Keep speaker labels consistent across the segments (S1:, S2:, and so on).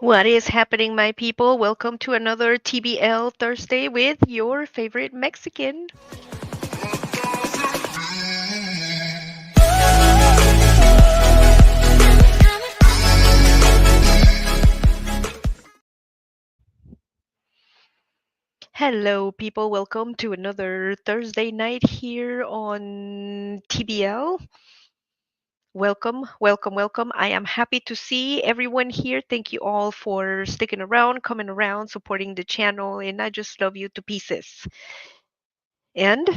S1: What is happening, my people? Welcome to another TBL Thursday with your favorite Mexican. Hello, people. Welcome to another Thursday night here on TBL. Welcome, welcome, welcome. I am happy to see everyone here. Thank you all for sticking around, coming around, supporting the channel, and I just love you to pieces. And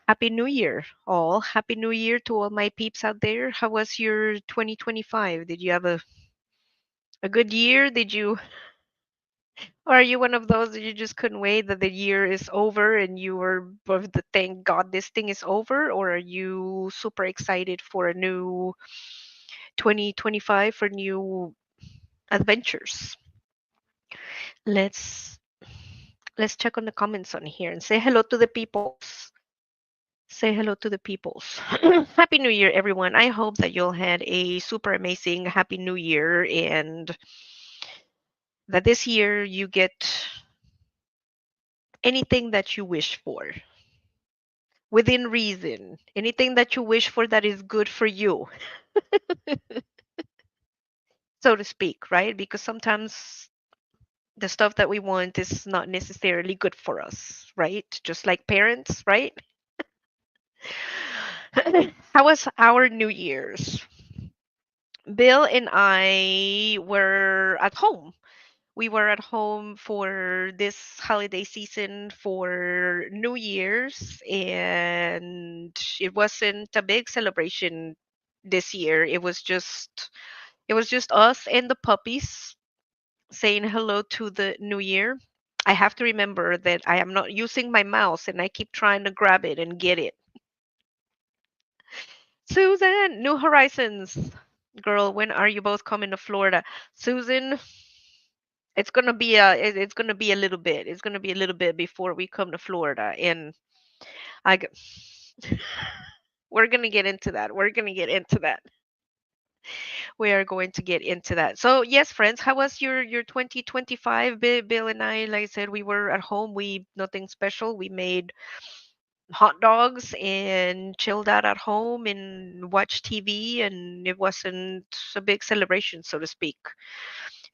S1: Happy New Year, all. Happy New Year to all my peeps out there. How was your 2025? Did you have a good year? Or are you one of those that you just couldn't wait that the year is over and you were of the thank God this thing is over? Or are you super excited for a new 2025 for new adventures? Let's let's check on the comments on here and say hello to the peoples. Say hello to the peoples. Happy New Year, everyone. I hope that you'll had a super amazing Happy New Year and that this year you get anything that you wish for within reason. Anything that you wish for that is good for you, so to speak, right? Because sometimes the stuff that we want is not necessarily good for us, right? Just like parents, right? How was our New Year's? Bill and I were at home. We were at home for this holiday season for New Year's, and it wasn't a big celebration this year. It was just us and the puppies saying hello to the new year. I have to remember that I am not using my mouse and I keep trying to grab it and get it. Susan, New Horizons. Girl, when are you both coming to Florida? Susan, it's gonna be a little bit. It's gonna be a little bit before we come to Florida, and I g- we're gonna get into that. We're gonna get into that. We are going to get into that. So yes, friends, how was your 2025? Bill and I, like I said, we were at home. We nothing special. We made hot dogs and chilled out at home and watched TV, and it wasn't a big celebration, so to speak,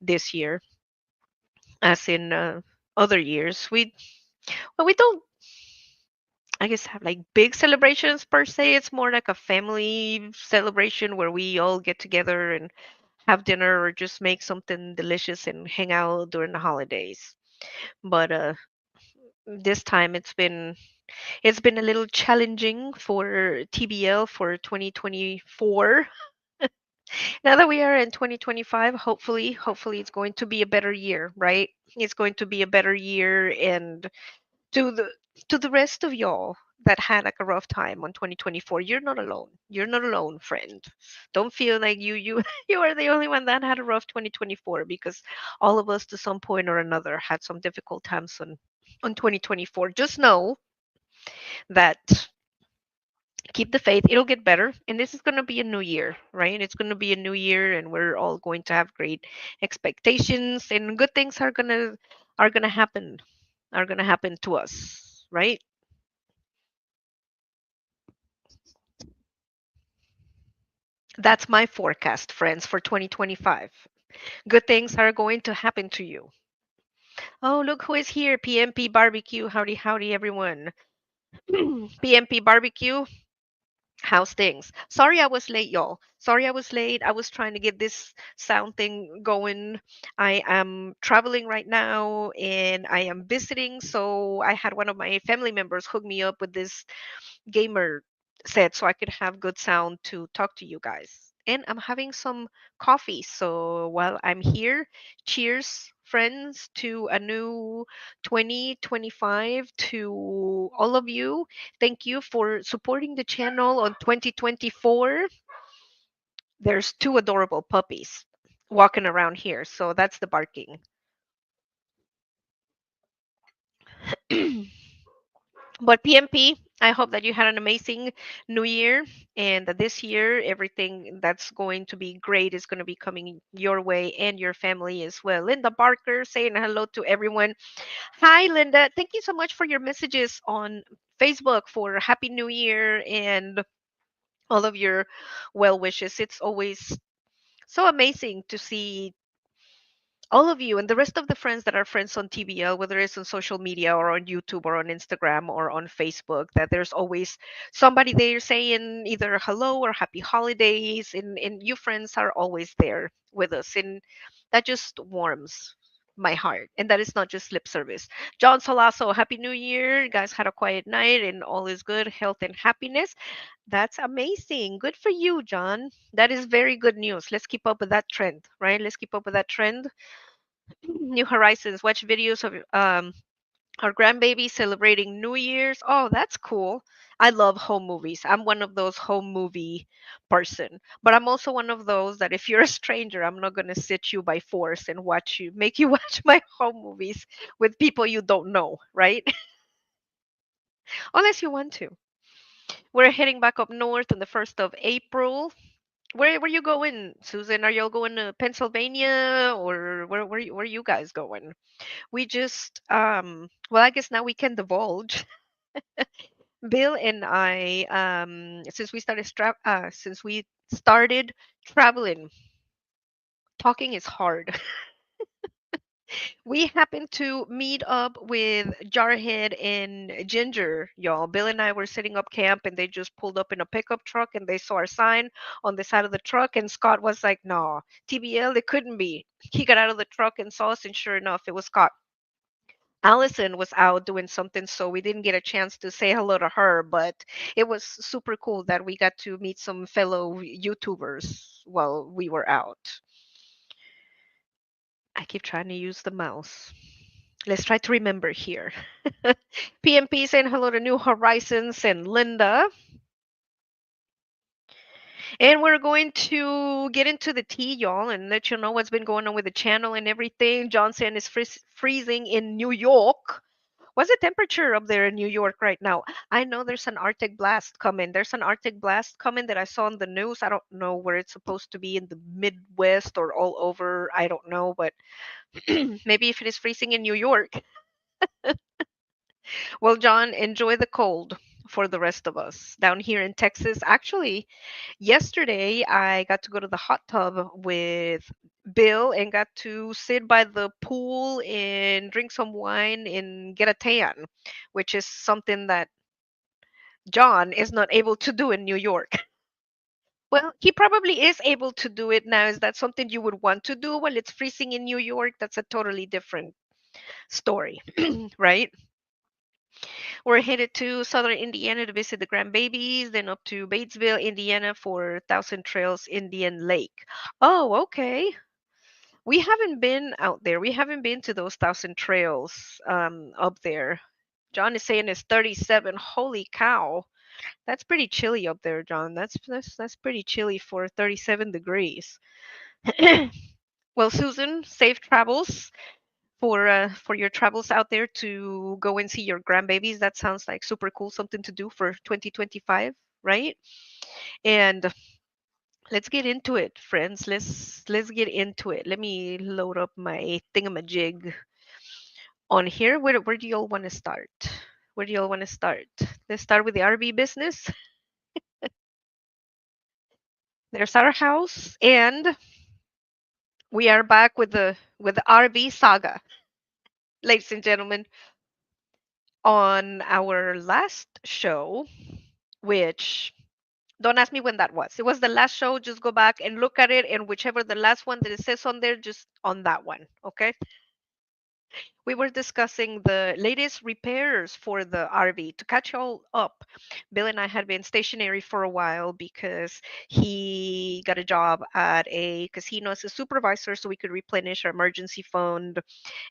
S1: this year, as in other years. We don't, I guess, have like big celebrations per se. It's more like a family celebration where we all get together and have dinner or just make something delicious and hang out during the holidays. But this time it's been a little challenging for TBL for 2024. Now that we are in 2025, hopefully it's going to be a better year, right? It's going to be a better year, and to the rest of y'all that had like a rough time on 2024, you're not alone. You're not alone, friend. Don't feel like you you are the only one that had a rough 2024, because all of us to some point or another had some difficult times on 2024. Just know that keep the faith. It'll get better, and this is going to be a new year, right? It's going to be a new year, and we're all going to have great expectations, and good things are going to happen, are going to happen to us, right? That's my forecast, friends, for 2025. Good things are going to happen to you. Oh, look who is here. PMP Barbecue. Howdy, howdy, everyone. PMP Barbecue. How's things? Sorry I was late, y'all. Sorry I was late. I was trying to get this sound thing going. I am traveling right now and I am visiting. So I had one of my family members hook me up with this gamer set so I could have good sound to talk to you guys. And I'm having some coffee. So while I'm here, cheers, friends, to a new 2025 to all of you. Thank you for supporting the channel on 2024. There's two adorable puppies walking around here. So that's the barking. But PMP, I hope that you had an amazing new year and that this year everything that's going to be great is going to be coming your way and your family as well. Linda Barker saying hello to everyone. Hi, Linda. Thank you so much for your messages on Facebook for Happy New Year and all of your well wishes. It's always so amazing to see all of you and the rest of the friends that are friends on TBL, whether it's on social media or on YouTube or on Instagram or on Facebook, that there's always somebody there saying either hello or happy holidays, and you friends are always there with us, and that just warms my heart. And that is not just lip service. John Solaso, happy new year. You guys had a quiet night and all is good, health and happiness. That's amazing. Good for you, John. That is very good news. Let's keep up with that trend, right? Let's keep up with that trend. New Horizons, watch videos of our grandbaby celebrating New Year's. Oh, that's cool. I love home movies. I'm one of those home movie person, but I'm also one of those that if you're a stranger, I'm not gonna sit you by force and make you watch my home movies with people you don't know, right? Unless you want to. We're heading back up north on the 1st of April. Where you going, Susan? Are y'all going to Pennsylvania or where you guys going? We just well, I guess now we can divulge. Bill and I, since we started traveling, talking is hard. We happened to meet up with Jarhead and Ginger, y'all. Bill and I were setting up camp and they just pulled up in a pickup truck and they saw our sign on the side of the truck and Scott was like, "No, TBL, it couldn't be." He got out of the truck and saw us and sure enough, it was Scott. Allison was out doing something, so we didn't get a chance to say hello to her, but it was super cool that we got to meet some fellow YouTubers while we were out. I keep trying to use the mouse. Let's try to remember here. PMP saying hello to New Horizons and Linda. And we're going to get into the tea, y'all, and let you know what's been going on with the channel and everything. Johnson is freezing in New York. What's the temperature up there in New York right now? I know there's an Arctic blast coming. There's an Arctic blast coming that I saw on the news. I don't know where it's supposed to be in the Midwest or all over. I don't know, but maybe if it is freezing in New York. Well, John, enjoy the cold for the rest of us down here in Texas. Actually, yesterday I got to go to the hot tub with Bill and got to sit by the pool and drink some wine and get a tan, which is something that John is not able to do in New York. Well, he probably is able to do it now. Is that something you would want to do while it's freezing in New York? That's a totally different story, right? We're headed to southern Indiana to visit the grandbabies, then up to Batesville, Indiana for Thousand Trails Indian Lake. Oh, okay. We haven't been out there. We haven't been to those Thousand Trails up there. John is saying it's 37. Holy cow. That's pretty chilly up there, John. That's pretty chilly for 37 degrees. Well, Susan, safe travels for your travels out there to go and see your grandbabies. That sounds like super cool, something to do for 2025, right? And let's get into it, friends. Let's get into it. Let me load up my thingamajig on here. Where do y'all want to start? Where do y'all want to start? Let's start with the RV business. There's our house, and we are back with the RV saga, ladies and gentlemen. On our last show, which don't ask me when that was. It was the last show. Just go back and look at it, and whichever the last one that it says on there, just on that one. Okay. We were discussing the latest repairs for the RV. To catch y'all up, Bill and I had been stationary for a while because he got a job at a casino as a supervisor so we could replenish our emergency fund,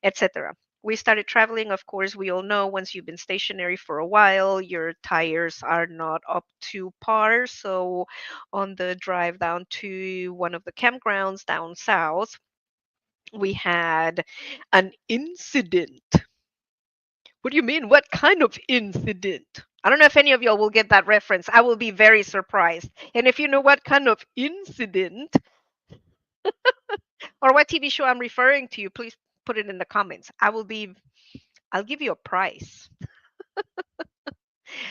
S1: etc. We started traveling. Of course, we all know once you've been stationary for a while, your tires are not up to par. So, on the drive down to one of the campgrounds down south, we had an incident What do you mean? What kind of incident? I don't know if any of y'all will get that reference. I will be very surprised. And if you know what kind of incident or what TV show I'm referring to, please put it in the comments. I'll give you a prize.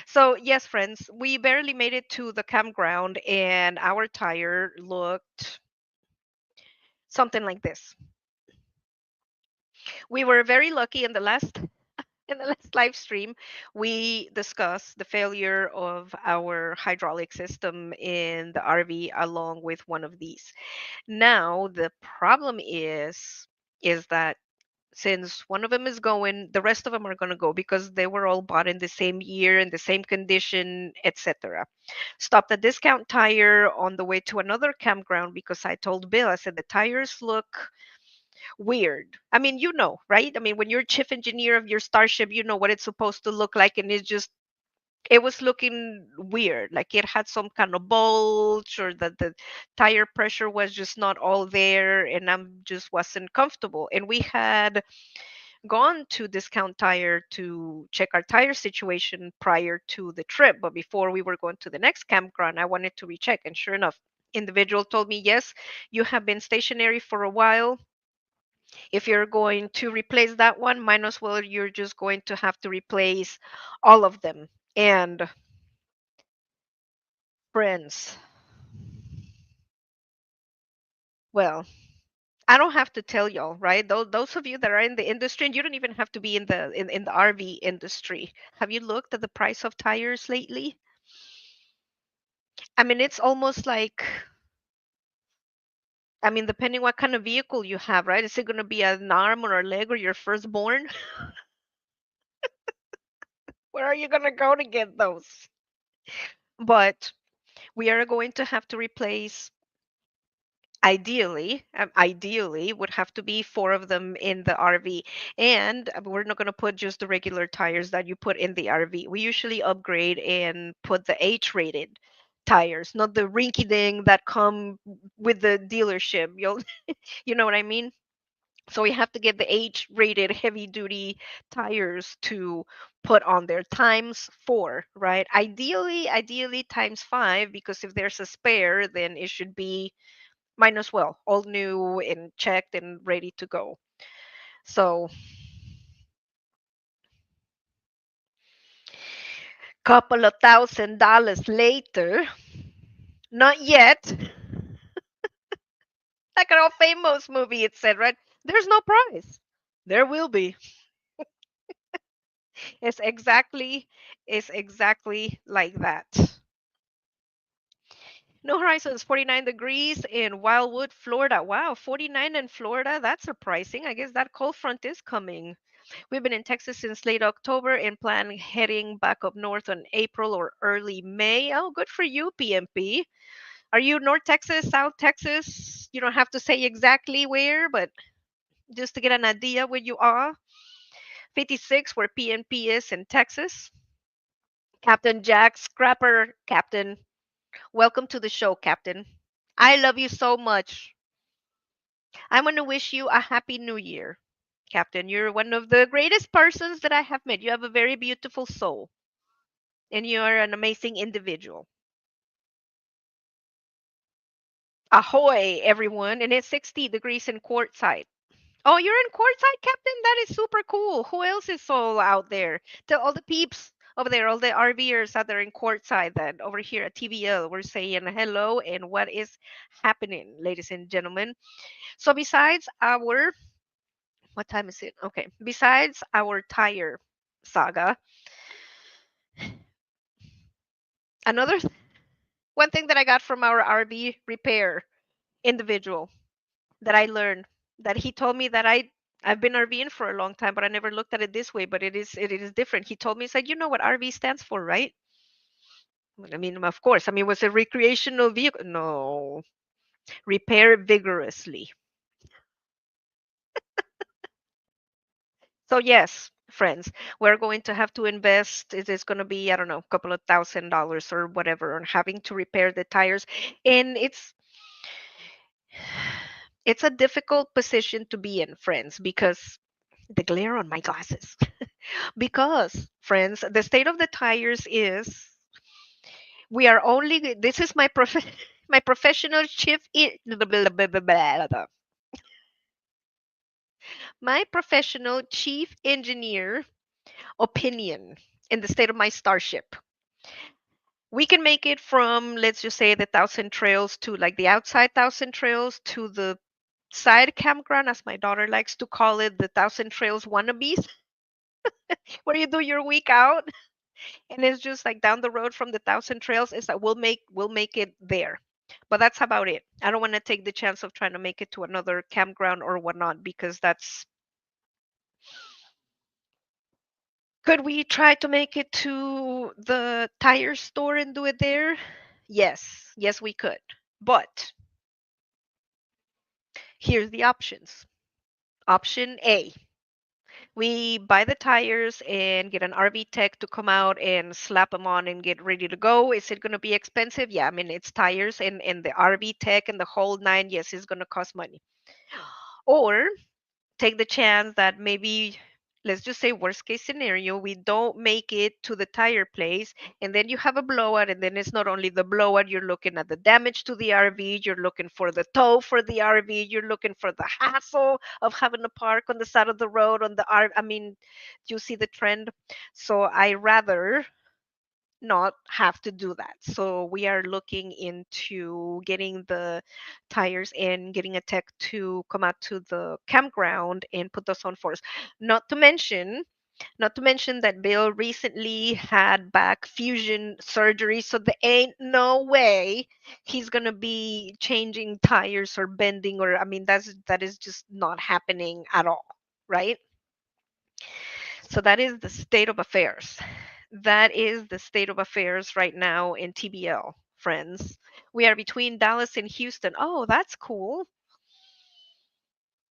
S1: So, yes, friends, we barely made it to the campground and our tire looked something like this. We were very lucky in the last live stream, we discussed the failure of our hydraulic system in the RV along with one of these. Now, the problem is that since one of them is going, the rest of them are going to go because they were all bought in the same year in the same condition, etc. Stopped a discount tire on the way to another campground because I told Bill, I said the tires look weird. I mean, you know, right? I mean, when you're chief engineer of your starship, you know what it's supposed to look like, and it was looking weird. Like it had some kind of bulge, or that the tire pressure was just not all there, and I'm just wasn't comfortable. And we had gone to Discount Tire to check our tire situation prior to the trip, but before we were going to the next campground, I wanted to recheck, and sure enough, individual told me, yes, you have been stationary for a while. If you're going to replace that one, might as well you're just going to have to replace all of them. And friends, well, I don't have to tell y'all, right? Those of you that are in the industry, and you don't even have to be in the RV industry. Have you looked at the price of tires lately? I mean, it's almost like, I mean, depending what kind of vehicle you have, right? Is it going to be an arm or a leg or your firstborn? Where are you going to go to get those? But we are going to have to replace, ideally would have to be four of them in the RV. And we're not going to put just the regular tires that you put in the RV. We usually upgrade and put the H-rated tires, not the rinky ding that come with the dealership. You know what I mean? So we have to get the H-rated heavy duty tires to put on there times four, right? Ideally times five, because if there's a spare, then it should be might as well all new and checked and ready to go. So couple of $1,000 later, not yet. Like an old famous movie, it said, right? There's no prize. There will be. It's exactly, it's exactly like that. No Horizons, 49 degrees in Wildwood, Florida. Wow, 49 in Florida. That's surprising. I guess that cold front is coming. We've been in Texas since late October and plan heading back up north in April or early May. Oh, good for you, PMP. Are you North Texas, South Texas? You don't have to say exactly where, but just to get an idea where you are. 56, where PNP is in Texas. Captain Jack Scrapper, Captain. Welcome to the show, Captain. I love you so much. I want to wish you a happy new year, Captain. You're one of the greatest persons that I have met. You have a very beautiful soul, and you are an amazing individual. Ahoy, everyone. And it's 60 degrees in Quartzsite. Oh, you're in Quartzsite, Captain? That is super cool. Who else is all out there? Tell all the peeps over there, all the RVers out there in Quartzsite, that over here at TVL, we're saying hello and what is happening, ladies and gentlemen. So, besides our, what time is it? Okay. Besides our tire saga, another one thing that I got from our RV repair individual that I learned, that he told me that I've been RVing for a long time, but I never looked at it this way. But it is different. He told me, he said, you know what RV stands for, right? Well, I mean, of course. I mean, was it recreational vehicle? No, repair vigorously. So yes, friends, we're going to have to invest. It is going to be, I don't know, a couple of $1,000 or whatever on having to repair the tires, and it's a difficult position to be in, friends, because the glare on my glasses. Because, friends, the state of the tires is we are only, this is my my professional my professional chief engineer opinion in the state of my starship. We can make it from, let's just say, the Thousand Trails to like the outside Thousand Trails to the side campground, as my daughter likes to call it, the Thousand Trails wannabes, where you do your week out, and it's just like down the road from the Thousand Trails. Is that we'll make it there, but that's about it. I don't want to take the chance of trying to make it to another campground or whatnot because that's. Could we try to make it to the tire store and do it there? Yes, yes, we could. But here's the options. Option A, we buy the tires and get an RV tech to come out and slap them on and get ready to go. Is it going to be expensive? Yeah, I mean, it's tires and the RV tech and the whole nine. Yes, it's going to cost money. Or take the chance that maybe, let's just say worst case scenario, we don't make it to the tire place, and then you have a blowout, and then it's not only the blowout, you're looking at the damage to the RV, you're looking for the tow for the RV, you're looking for the hassle of having to park on the side of the road on the RV. I mean, you see the trend. So I rather not have to do that. So we are looking into getting the tires and getting a tech to come out to the campground and put those on for us. Not to mention, not to mention that Bill recently had back fusion surgery, so there ain't no way he's gonna be changing tires or bending or I mean that is just not happening at all, right? So that is the state of affairs. That is the state of affairs right now in TBL, friends. We are between Dallas and Houston. Oh, that's cool.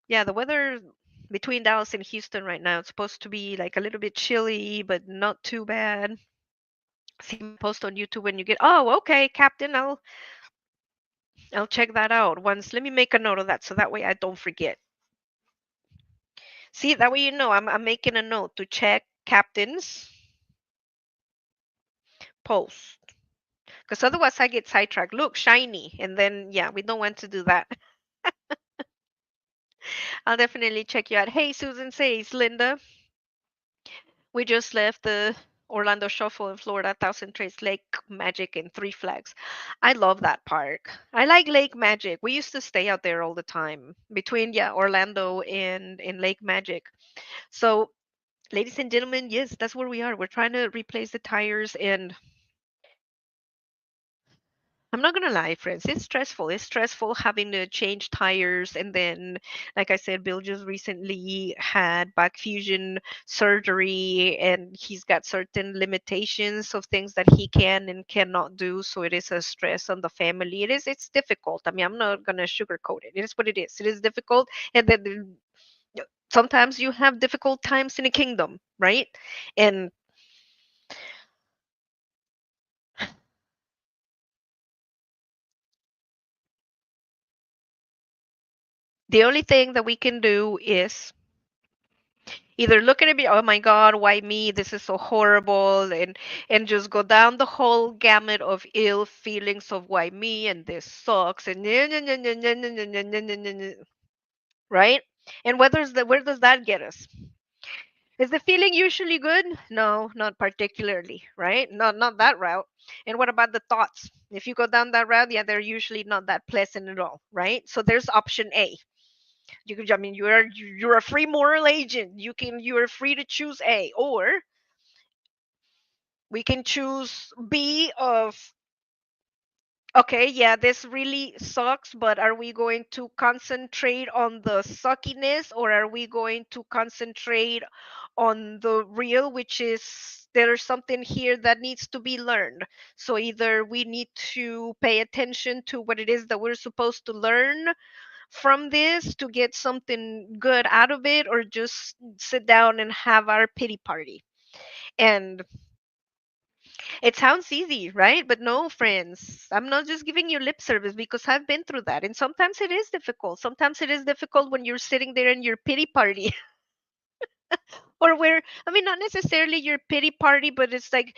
S1: Yeah, the weather between Dallas and Houston right now, it's supposed to be like a little bit chilly, but not too bad. See my post on YouTube when you get. Oh, okay, Captain. I'll check that out once. Let me make a note of that so that way I don't forget. See, that way you know I'm making a note to check Captain's post. Because otherwise I get sidetracked. Look, shiny. And then, yeah, we don't want to do that. I'll definitely check you out. Hey, Susan says, Linda, we just left the Orlando Shuffle in Florida, Thousand Trails, Lake Magic, and Three Flags. I love that park. I like Lake Magic. We used to stay out there all the time between, yeah, Orlando and Lake Magic. So, ladies and gentlemen, yes, that's where we are. We're trying to replace the tires and I'm not gonna lie, friends. It's stressful. It's stressful having to change tires, and then, like I said, Bill just recently had back fusion surgery, and he's got certain limitations of things that he can and cannot do. So it is a stress on the family. It is. It's difficult. I mean, I'm not gonna sugarcoat it. It is what it is. It is difficult, and then sometimes you have difficult times in a kingdom, right? And the only thing that we can do is either look at it and be, oh my God, why me? This is so horrible, and just go down the whole gamut of ill feelings of why me and this sucks and right? And where does that get us? Is the feeling usually good? No, not particularly, right? Not that route. And what about the thoughts? If you go down that route, yeah, they're usually not that pleasant at all, right? So there's option A. I mean, you're a free moral agent. You're free to choose A, or we can choose B of okay, yeah, this really sucks, but are we going to concentrate on the suckiness or are we going to concentrate on the real, which is there's something here that needs to be learned. So either we need to pay attention to what it is that we're supposed to learn from this to get something good out of it, or just sit down and have our pity party. And it sounds easy, right? But no, friends, I'm not just giving you lip service because I've been through that. And sometimes it is difficult. Sometimes it is difficult when you're sitting there in your pity party Or where, I mean, not necessarily your pity party, but it's like,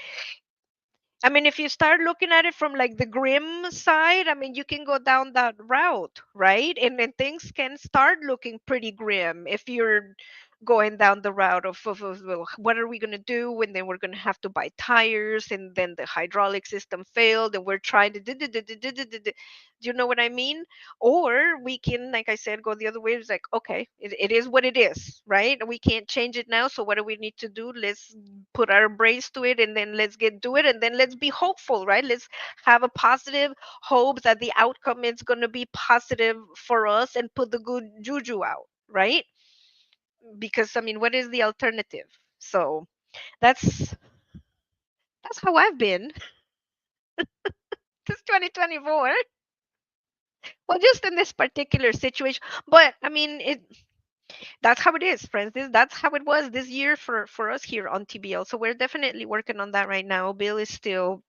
S1: I mean, if you start looking at it from like the grim side, I mean, you can go down that route, right? And then things can start looking pretty grim if you're going down the route of well, what are we going to do? And then we're going to have to buy tires, and then the hydraulic system failed, and we're trying to do you know what I mean? Or we can, like I said, go the other way. It's like, okay, it is what it is, right? We can't change it now. So what do we need to do? Let's put our brains to it, and then let's get do it, and then let's be hopeful, right? Let's have a positive hope that the outcome is going to be positive for us and put the good juju out, right? Because I mean, what is the alternative? So that's that's how I've been since 2024. Well, just in this particular situation, but I mean, it that's how it is, friends. That's how it was this year for us here on TBL. So we're definitely working on that right now. Bill is still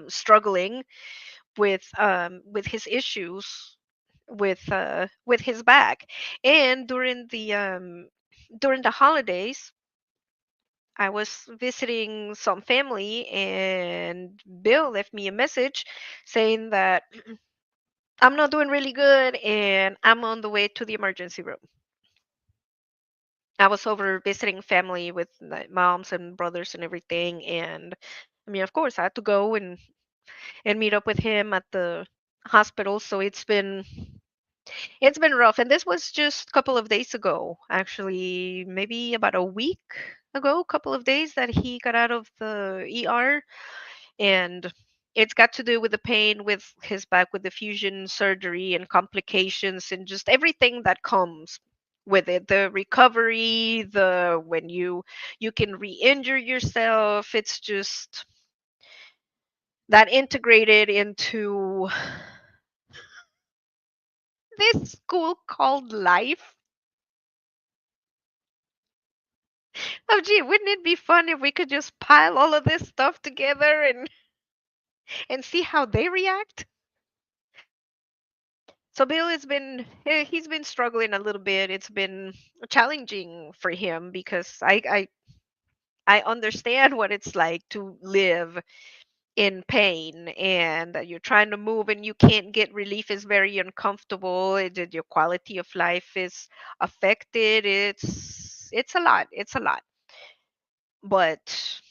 S1: struggling with his issues with his back, and during the holidays, I was visiting some family, and Bill left me a message saying that I'm not doing really good and I'm on the way to the emergency room. I was over visiting family with my moms and brothers and everything, and I mean, of course, I had to go and meet up with him at the hospital. So it's been rough, and this was just a couple of days ago, actually, maybe about a week ago, a couple of days that he got out of the ER, and it's got to do with the pain with his back, with the fusion surgery and complications and just everything that comes with it, the recovery, the when you can re-injure yourself. It's just that integrated into this school called life. Oh gee, wouldn't it be fun if we could just pile all of this stuff together and see how they react? So Bill has been he's been struggling a little bit. It's been challenging for him because I understand what it's like to live in pain, and that you're trying to move and you can't get relief is very uncomfortable. Your quality of life is affected. It's a lot. It's a lot. But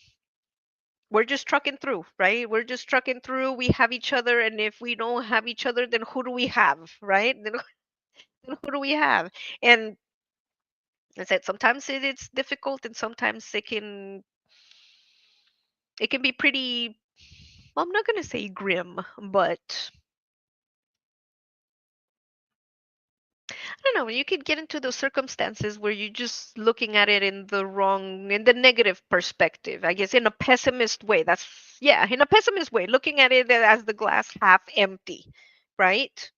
S1: we're just trucking through, right? We're just trucking through. We have each other, and if we don't have each other, then who do we have, right? Then who do we have? And I said sometimes it's difficult, and sometimes it can be pretty. Well, I'm not gonna say grim, but I don't know. You could get into those circumstances where you're just looking at it in the negative perspective. I guess in a pessimist way. Yeah, in a pessimist way, looking at it as the glass half empty, right?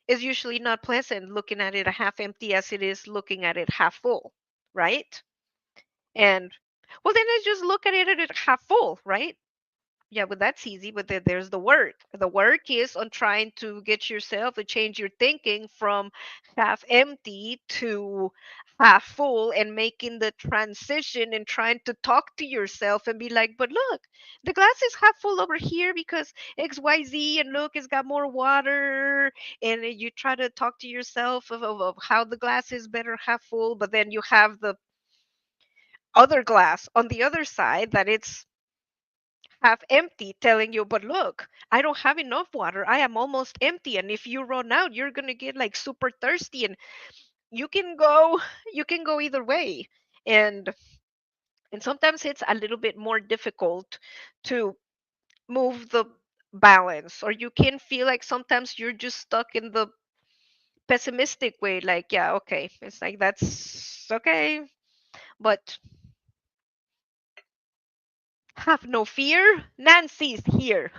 S1: Is usually not pleasant looking at it a half empty as it is looking at it half full, right? And well, then I just look at it half full, right? Yeah, but that's easy. But there's the work. The work is on trying to get yourself to change your thinking from half empty to half full, and making the transition and trying to talk to yourself and be like, but look, the glass is half full over here because XYZ, and look, it's got more water. And you try to talk to yourself of how the glass is better half full, but then you have the other glass on the other side that it's half empty, telling you, but look, I don't have enough water, I am almost empty, and if you run out, you're gonna get like super thirsty. And you can go you can go either way. And and sometimes it's a little bit more difficult to move the balance, or you can feel like sometimes you're just stuck in the pessimistic way, like, yeah, okay, it's like that's okay, but have no fear, Nancy's here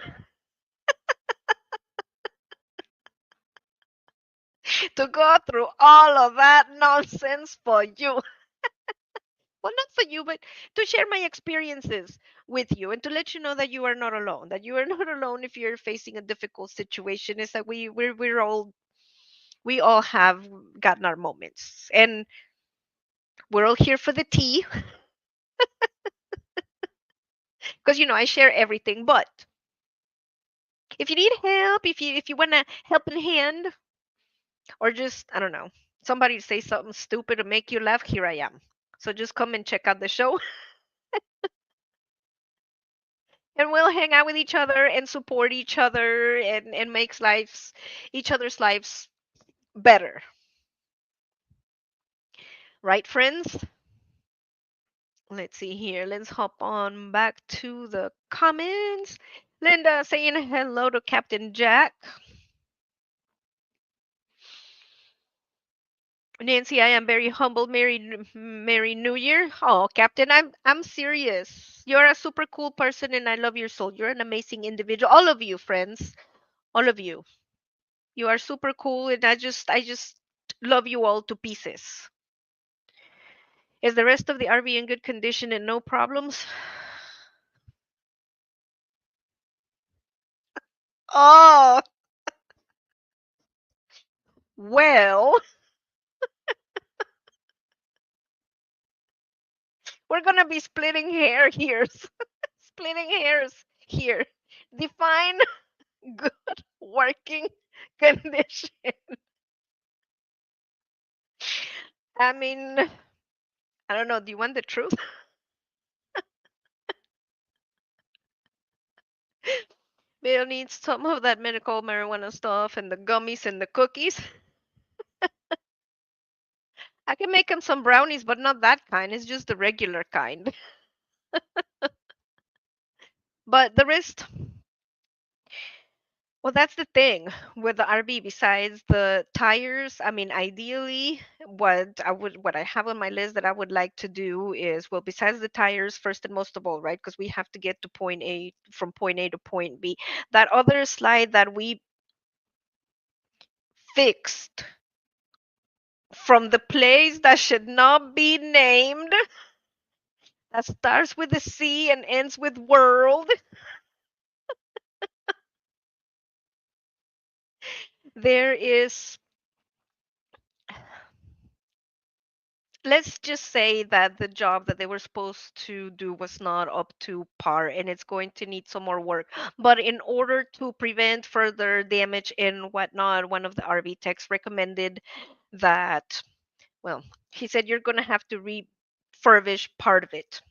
S1: to go through all of that nonsense for you. Well, not for you, but to share my experiences with you, and to let you know that you are not alone. That you are not alone if you're facing a difficult situation. Is that we all have gotten our moments, and We're all here for the tea because I share everything. But if you need help, if you want a helping hand, or just I don't know, somebody say something stupid to make you laugh, here I am. So just come and check out the show, and we'll hang out with each other and support each other and makes lives each other's lives better. Right, friends? Let's see here. Let's hop on back to the comments. Linda saying hello to Captain Jack. Nancy, I am very humble. Merry New Year. Oh, Captain, I'm serious. You're a super cool person, and I love your soul. You're an amazing individual. All of you, friends. All of you. You are super cool, and I just love you all to pieces. Is the rest of the RV in good condition and no problems? Oh, well, we're gonna be splitting hair here. Splitting hairs here. Define good working condition. I mean, I don't know. Do you want the truth? Bill needs some of that medical marijuana stuff and the gummies and the cookies. I can make him some brownies, but not that kind. It's just the regular kind. But the rest, well, that's the thing with the RV. Besides the tires, I mean, ideally, what I have on my list that I would like to do is, well, besides the tires, first and most of all, right? Because we have to get to point A from point A to point B. That other slide that we fixed from the place that should not be named, that starts with a C and ends with world. There is, let's just say that the job that they were supposed to do was not up to par and it's going to need some more work. But in order to prevent further damage and whatnot, one of the RV techs recommended that, well, he said you're going to have to refurbish part of it.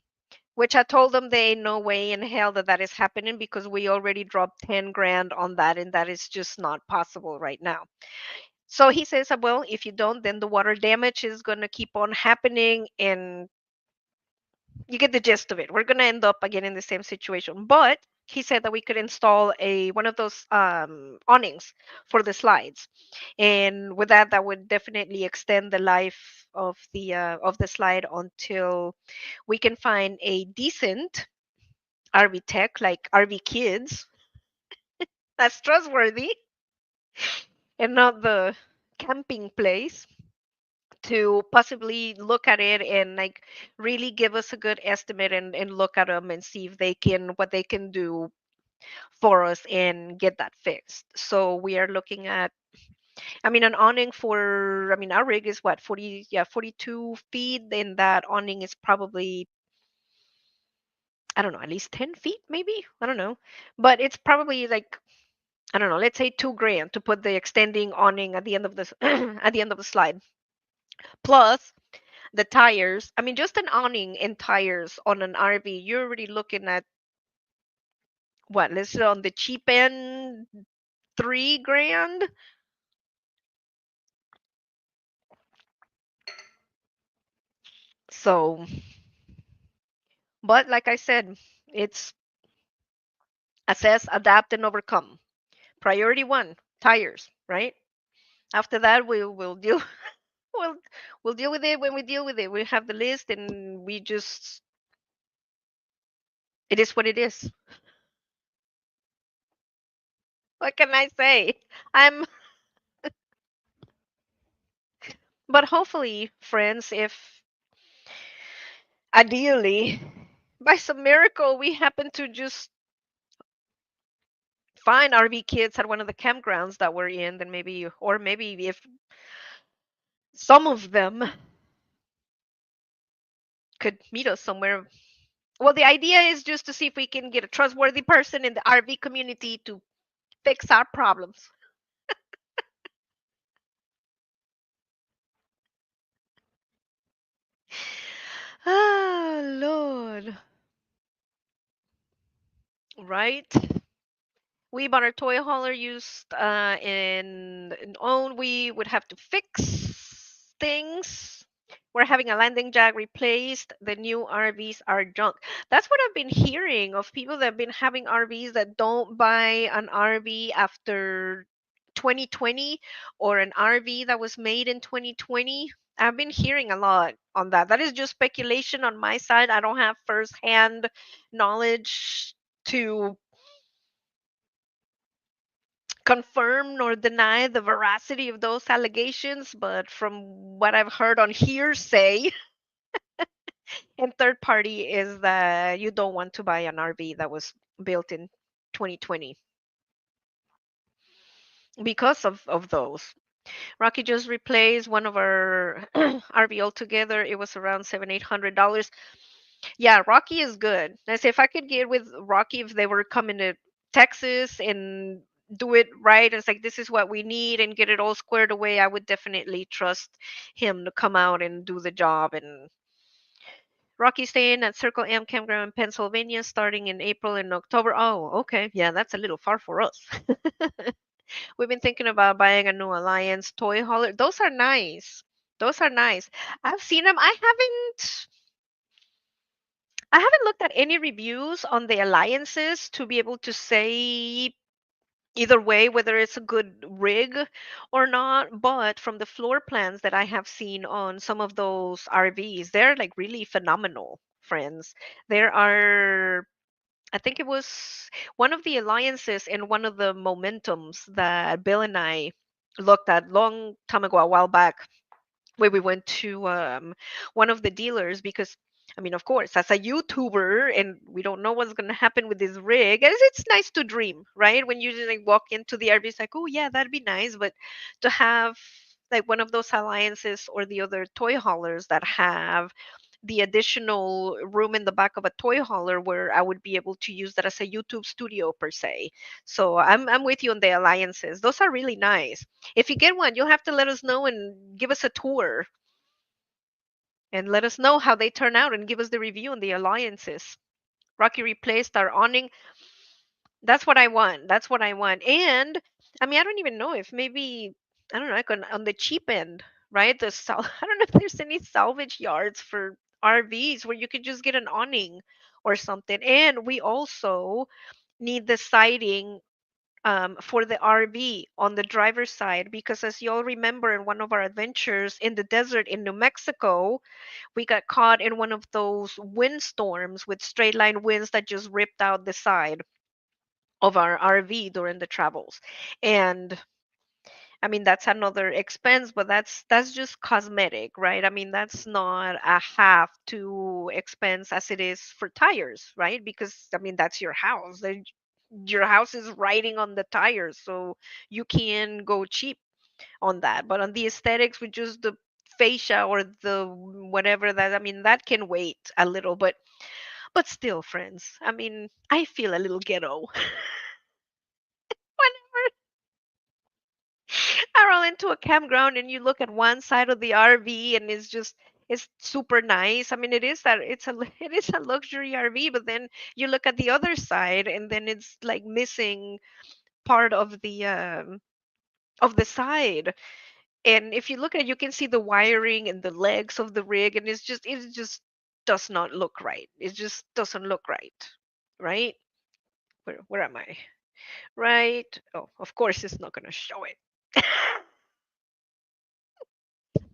S1: Which I told them there ain't no way in hell that that is happening because we already dropped 10 grand on that and that is just not possible right now. So he says, well, if you don't, then the water damage is going to keep on happening and you get the gist of it. We're going to end up again in the same situation. But he said that we could install a one of those awnings for the slides. And with that, that would definitely extend the life of the slide until we can find a decent RV tech, like RV kids, that's trustworthy and not the camping place to possibly look at it and like really give us a good estimate and look at them and see if they can what they can do for us and get that fixed. So we are looking at, I mean, an awning for, I mean, our rig is what, 40, yeah, 42 feet, and that awning is probably, I don't know, at least 10 feet maybe, I don't know, but it's probably like, I don't know, let's say 2 grand to put the extending awning at the end of this at the end of the slide. Plus the tires. I mean, just an awning and tires on an RV, you're already looking at what? Let's say on the cheap end, 3 grand. So, but like I said, it's assess, adapt, and overcome. Priority one, tires, right? After that, we'll deal. We'll we'll deal with it when we deal with it. We have the list, and we just it is what it is. What can I say? I'm, but hopefully, friends, if ideally, by some miracle, we happen to just find RV kids at one of the campgrounds that we're in, then maybe, or maybe if some of them could meet us somewhere. Well, the idea is just to see if we can get a trustworthy person in the RV community to fix our problems. Ah, Lord. Right? We bought our toy hauler used in own. We would have to fix things. We're having a landing jack replaced. The new RVs are junk. That's what I've been hearing of people that have been having RVs that don't buy an RV after 2020 or an RV that was made in 2020. I've been hearing a lot on that. That is just speculation on my side. I don't have firsthand knowledge to confirm nor deny the veracity of those allegations, but from what I've heard on hearsay and third party is that you don't want to buy an RV that was built in 2020 because of those. Rocky just replaced one of our RV altogether. It was around $700-800. Yeah, Rocky is good. I say if I could get with Rocky if they were coming to Texas and do it right, it's like this is what we need and get it all squared away, I would definitely trust him to come out and do the job. And Rocky staying at Circle M Campground in Pennsylvania starting in April and October. Oh, okay. Yeah, that's a little far for us. We've been thinking about buying a new Alliance toy hauler. Those are nice. Those are nice. I've seen them. I haven't looked at any reviews on the alliances to be able to say either way whether it's a good rig or not, but from the floor plans that I have seen on some of those RVs, they're like really phenomenal, friends. There are, I think it was one of the alliances and one of the momentums that Bill and I looked at long time ago, a while back, where we went to one of the dealers because I mean, of course, as a YouTuber, and we don't know what's going to happen with this rig. It's nice to dream, right? When you just like walk into the RV, it's like, oh yeah, that'd be nice. But to have like one of those alliances or the other toy haulers that have the additional room in the back of a toy hauler where I would be able to use that as a YouTube studio per se. So I'm with you on the alliances. Those are really nice. If you get one, you'll have to let us know and give us a tour and let us know how they turn out and give us the review on the alliances. Rocky replaced our awning. That's what I want. That's what I want. And I mean, I don't even know if maybe I don't know, like on the cheap end, right? I don't know if there's any salvage yards for RVs where you could just get an awning or something. And we also need the siding for the RV on the driver's side because, as you all remember, in one of our adventures in the desert in New Mexico, we got caught in one of those windstorms with straight line winds that just ripped out the side of our RV during the travels. And I mean that's another expense, but that's just cosmetic, right? I mean that's not a half to expense as it is for tires, right? Because I mean that's your house. Your house is riding on the tires, so you can go cheap on that. But on the aesthetics with just the fascia or the whatever that I mean that can wait a little, but still, friends. I mean, I feel a little ghetto whenever I roll into a campground and you look at one side of the RV and it's super nice. I mean, it is a luxury RV, but then you look at the other side and then it's like missing part of the side. And if you look at it, you can see the wiring and the legs of the rig, and it just does not look right. It just doesn't look right. Right? Where am I? Right. Oh, of course it's not gonna show it.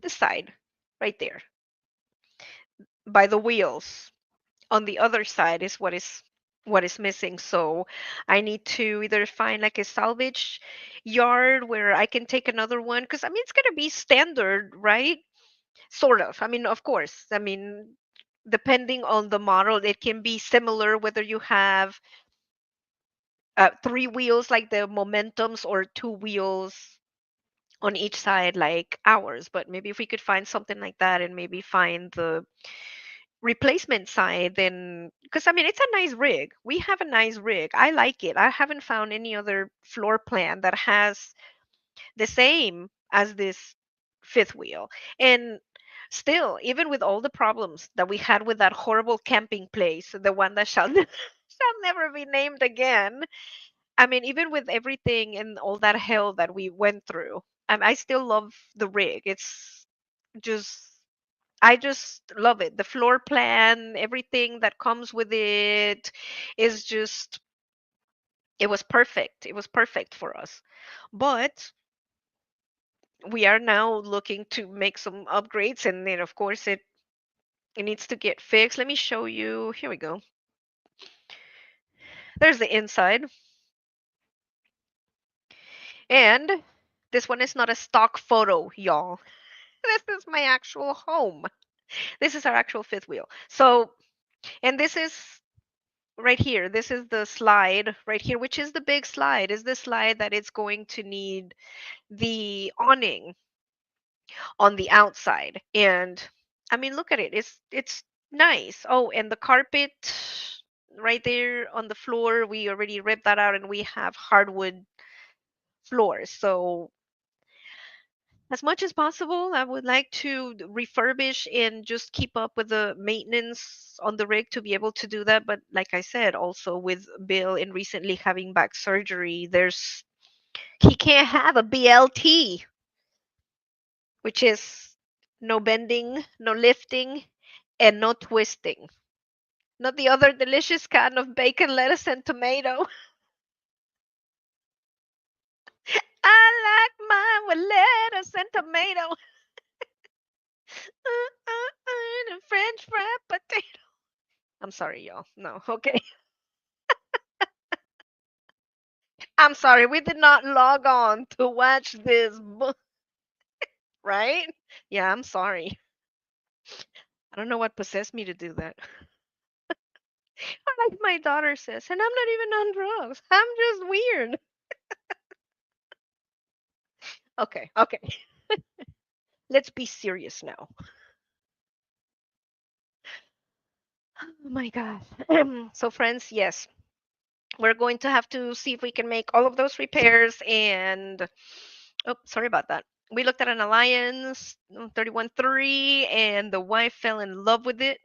S1: The side, right there, by the wheels. On the other side is what is missing. So I need to either find like a salvage yard where I can take another one because I mean it's gonna be standard, right? Sort of. I mean, of course. I mean, depending on the model, it can be similar whether you have three wheels like the Momentums or two wheels on each side like ours. But maybe if we could find something like that and maybe find the replacement side, then because I mean it's a nice rig. We have a nice rig. I like it. I haven't found any other floor plan that has the same as this fifth wheel. And still, even with all the problems that we had with that horrible camping place, the one that shall shall never be named again. I mean, even with everything and all that hell that we went through, I still love the rig. It's just I just love it. The floor plan, everything that comes with it is just it was perfect. It was perfect for us. But we are now looking to make some upgrades, and then of course it needs to get fixed. Let me show you. Here we go. There's the inside. And this one is not a stock photo, y'all. This is my actual home. This is our actual fifth wheel. So, and this is right here. This is the slide right here, which is the big slide. Is the slide that it's going to need the awning on the outside. And I mean, look at it. It's nice. Oh, and the carpet right there on the floor, we already ripped that out and we have hardwood floors. So as much as possible, I would like to refurbish and just keep up with the maintenance on the rig to be able to do that. But like I said, also with Bill and recently having back surgery, there's he can't have a BLT, which is no bending, no lifting, and no twisting. Not the other delicious kind of bacon, lettuce, and tomato. I like mine with lettuce and tomato and a French fried potato. I'm sorry, y'all. No, okay. I'm sorry. We did not log on to watch this book, right? Yeah, I'm sorry. I don't know what possessed me to do that. Like my daughter says, and I'm not even on drugs. I'm just weird. Okay, okay. Let's be serious now. Oh my God. So, friends, yes, we're going to have to see if we can make all of those repairs. And oh, sorry about that. We looked at an Alliance 31.3, and the wife fell in love with it.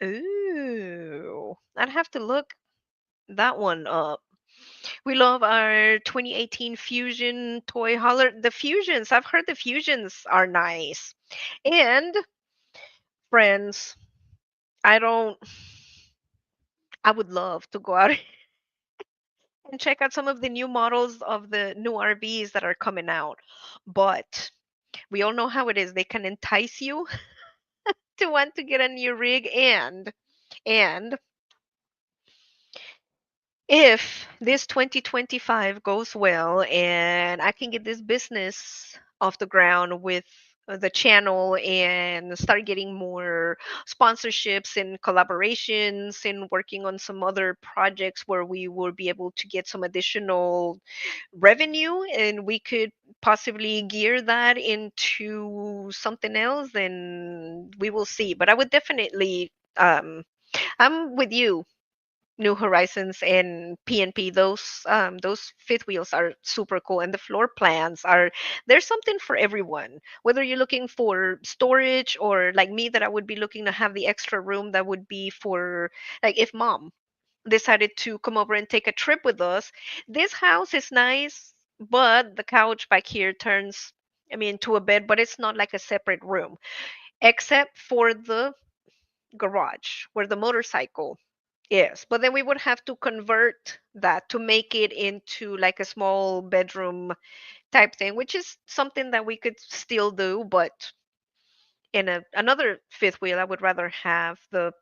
S1: Ooh, I'd have to look that one up. We love our 2018 Fusion toy hauler. The Fusions, I've heard the Fusions are nice. And friends, I don't, I would love to go out and check out some of the new models of the new RVs that are coming out. But we all know how it is. They can entice you to want to get a new rig, and if this 2025 goes well and I can get this business off the ground with the channel and start getting more sponsorships and collaborations and working on some other projects where we will be able to get some additional revenue and we could possibly gear that into something else, then we will see. But I would definitely I'm with you. New Horizons and PNP, those fifth wheels are super cool, and the floor plans are there's something for everyone. Whether you're looking for storage or like me, that I would be looking to have the extra room that would be for like if mom decided to come over and take a trip with us. This house is nice, but the couch back here turns, I mean, to a bed, but it's not like a separate room, except for the garage where the motorcycle is. But then we would have to convert that to make it into like a small bedroom type thing, which is something that we could still do. But in another fifth wheel, I would rather have the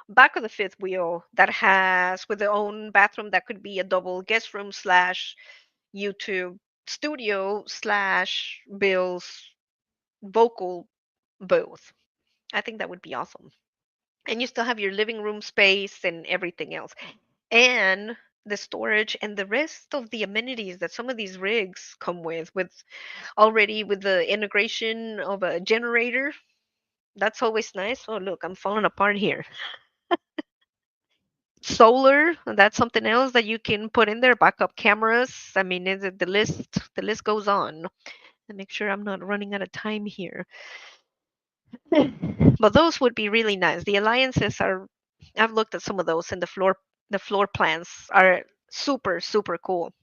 S1: back of the fifth wheel that has with their own bathroom that could be a double guest room slash YouTube studio slash Bill's vocal booth. I think that would be awesome. And you still have your living room space and everything else. And the storage and the rest of the amenities that some of these rigs come with already with the integration of a generator. That's always nice. Oh, look, I'm falling apart here. Solar, that's something else that you can put in there. Backup cameras. I mean, is it the list goes on. And make sure I'm not running out of time here. But those would be really nice. The alliances are, I've looked at some of those, and the floor plans are super, super cool.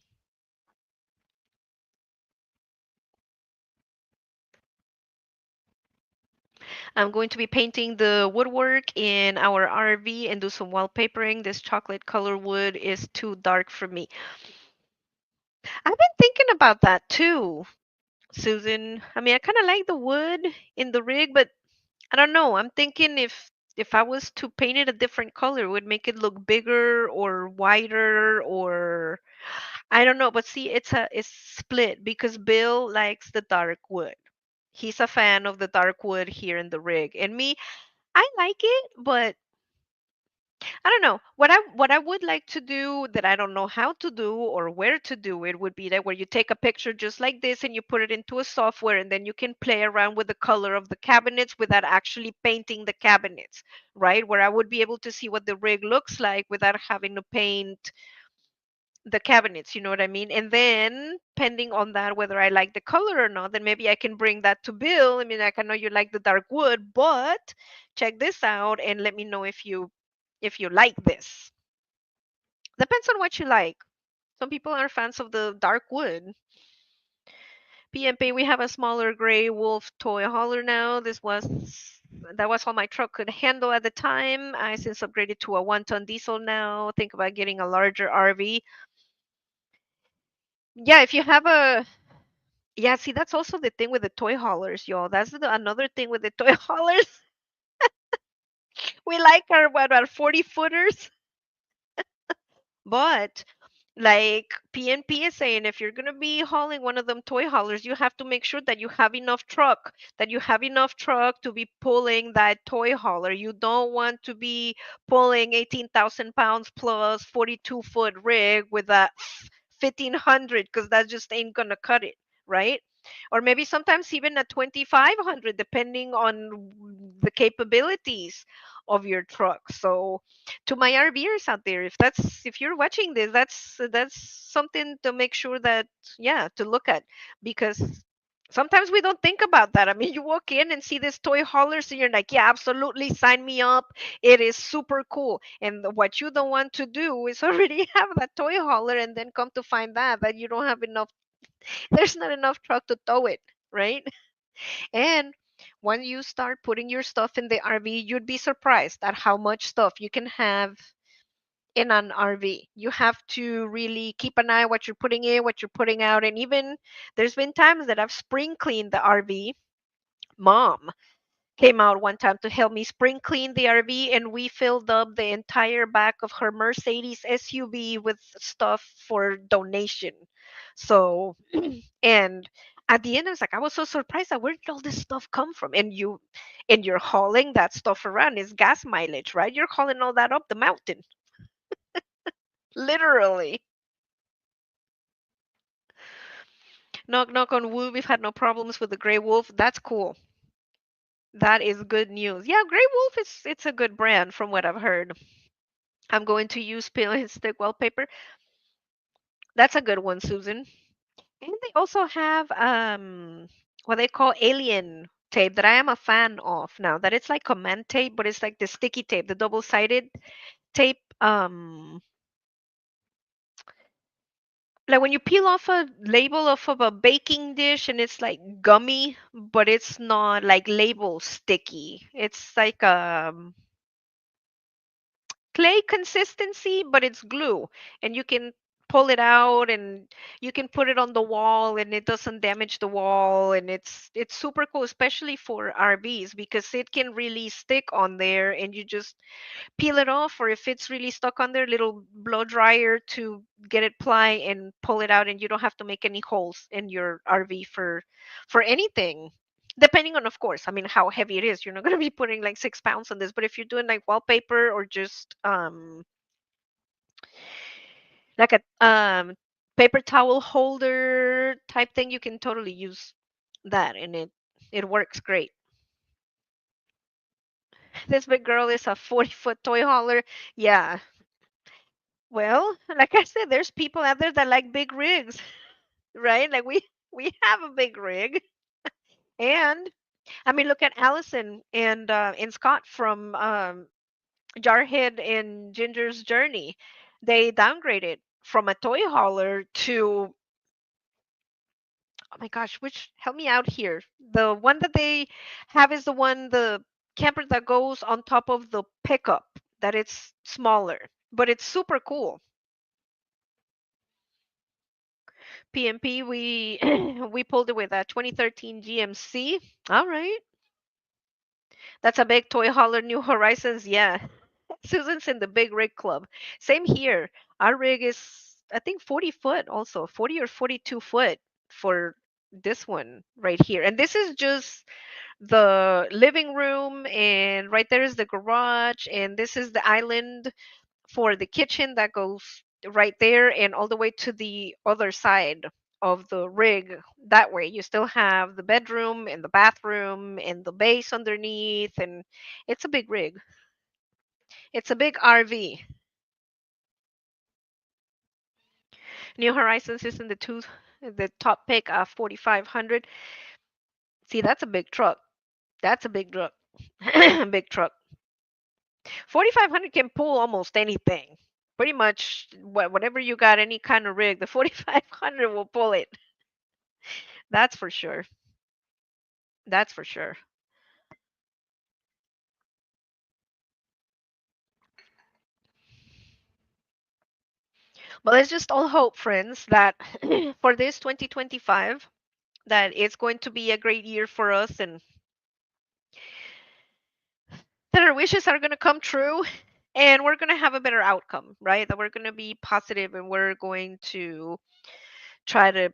S1: I'm going to be painting the woodwork in our RV and do some wallpapering. This chocolate color wood is too dark for me. I've been thinking about that too, Susan. I mean, I kind of like the wood in the rig, but I don't know. I'm thinking if I was to paint it a different color, it would make it look bigger or wider, or I don't know. But see, it's split because Bill likes the dark wood. He's a fan of the dark wood here in the rig. And me, I like it, but I don't know. What I would like to do that I don't know how to do or where to do it would be that where you take a picture just like this and you put it into a software and then you can play around with the color of the cabinets without actually painting the cabinets, right? Where I would be able to see what the rig looks like without having to paint the cabinets, you know what I mean? And then, depending on that, whether I like the color or not, then maybe I can bring that to Bill. I mean, like, I know you like the dark wood, but check this out and let me know if you like this. Depends on what you like. Some people are fans of the dark wood. PMP, we have a smaller gray wolf toy hauler now. That was all my truck could handle at the time. I since upgraded to a 1-ton diesel now. Think about getting a larger RV. Yeah, if you have a Yeah, see, that's also the thing with the toy haulers, y'all. That's another thing with the toy haulers. We like our 40 footers, but like PNP is saying, if you're gonna be hauling one of them toy haulers, you have to make sure that you have enough truck to be pulling that toy hauler. You don't want to be pulling 18,000 pounds plus 42-foot rig with a 1,500 because that just ain't gonna cut it, right? Or maybe sometimes even a 2,500, depending on the capabilities of your truck. So to my RVers out there, if you're watching this, that's something to make sure that, yeah, to look at, because sometimes we don't think about that. I mean, you walk in and see this toy haulers and you're like, yeah, absolutely, sign me up. It is super cool. And what you don't want to do is already have that toy hauler and then come to find that you don't have enough, there's not enough truck to tow it, right? And when you start putting your stuff in the RV, you'd be surprised at how much stuff you can have in an RV. You have to really keep an eye what you're putting in, what you're putting out, and even there's been times that I've spring cleaned the RV. Mom came out one time to help me spring clean the RV, and we filled up the entire back of her Mercedes SUV with stuff for donation. So, and at the end, I was like, I was so surprised that where did all this stuff come from? And you're hauling that stuff around. It's gas mileage, right? You're hauling all that up the mountain, literally. Knock knock on wood. We've had no problems with the gray wolf. That's cool. That is good news. Yeah, Grey Wolf is it's a good brand from what I've heard. I'm going to use peel and stick wallpaper. That's a good one, Susan. And they also have what they call alien tape that I am a fan of now. That it's like command tape, but it's like the sticky tape, the double-sided tape. Like when you peel off a label of a baking dish and it's like gummy, but it's not like label sticky. It's like clay consistency, but it's glue, and you can pull it out and you can put it on the wall and it doesn't damage the wall, and it's super cool, especially for RVs, because it can really stick on there and you just peel it off, or if it's really stuck on there, little blow dryer to get it ply and pull it out, and you don't have to make any holes in your RV for anything, depending on, of course, I mean, how heavy it is. You're not going to be putting like 6 pounds on this, but if you're doing like wallpaper or just like a paper towel holder type thing, you can totally use that, and it works great. This big girl is a 40-foot toy hauler. Yeah. Well, like I said, there's people out there that like big rigs, right? Like we have a big rig. And I mean, look at Allison and Scott from Jarhead and Ginger's Journey. They downgraded from a toy hauler to, oh my gosh, which, help me out here. The one that they have is the camper that goes on top of the pickup, that it's smaller, but it's super cool. PMP, we we pulled it with a 2013 GMC. All right. That's a big toy hauler, New Horizons. Yeah. Susan's in the big rig club. Same here. Our rig is, I think, 40 foot also, 40 or 42 foot for this one right here. And this is just the living room, and right there is the garage, and this is the island for the kitchen that goes right there and all the way to the other side of the rig. That way you still have the bedroom and the bathroom and the base underneath, and it's a big rig. It's a big RV. New Horizons is in the top pick of 4500. See, that's a big truck. That's a big truck. Big truck. 4500 can pull almost anything. Pretty much whatever you got, any kind of rig, the 4500 will pull it. That's for sure. That's for sure. But let's just all hope, friends, that for this 2025, that it's going to be a great year for us, and that our wishes are going to come true, and we're going to have a better outcome, right? That we're going to be positive, and we're going to try to